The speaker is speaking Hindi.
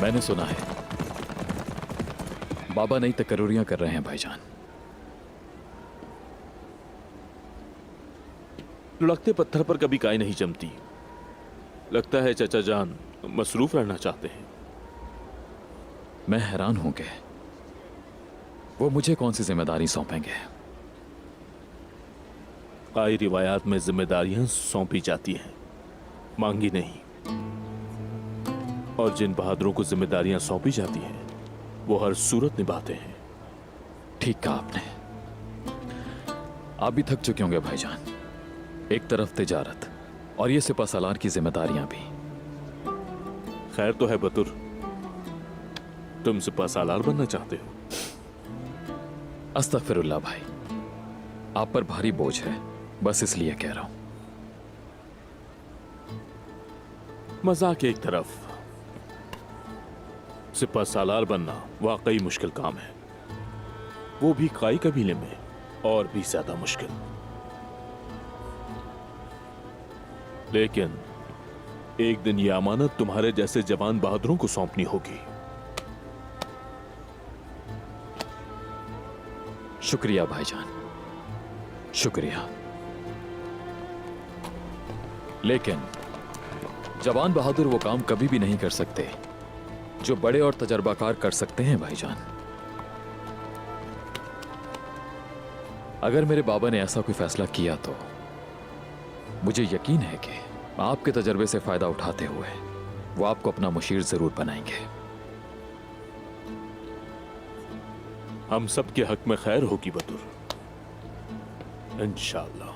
मैंने सुना है बाबा नई तकर्रुरियां कर रहे हैं भाईजान। लुढ़कते पत्थर पर कभी काई नहीं जमती। लगता है चाचा जान मसरूफ रहना चाहते हैं। मैं हैरान हूं कि वो मुझे कौन सी जिम्मेदारी सौंपेंगे। काई रिवायात में जिम्मेदारियां सौंपी जाती हैं, मांगी नहीं। और जिन बहादुरों को जिम्मेदारियां सौंपी जाती हैं वो हर सूरत निभाते हैं। ठीक कहा आपने। आप भी थक चुके होंगे भाईजान। एक तरफ तिजारत और ये सिपह सालार की जिम्मेदारियां भी। खैर तो है बतुर, तुम सिपह सालार बनना चाहते हो। अस्तगफिरुल्लाह भाई, आप पर भारी बोझ है, बस इसलिए कह रहा हूं। मजाक एक तरफ, सिपह सालार बनना वाकई मुश्किल काम है, वो भी काई कबीले में और भी ज्यादा मुश्किल। लेकिन एक दिन यह अमानत तुम्हारे जैसे जवान बहादुरों को सौंपनी होगी। शुक्रिया भाईजान, शुक्रिया। लेकिन जवान बहादुर वो काम कभी भी नहीं कर सकते जो बड़े और तजर्बाकार कर सकते हैं भाईजान। अगर मेरे बाबा ने ऐसा कोई फैसला किया तो मुझे यकीन है कि आपके तजर्बे से फायदा उठाते हुए वो आपको अपना मुशीर जरूर बनाएंगे। हम सब के हक में खैर होगी बतुर, इंशाअल्लाह।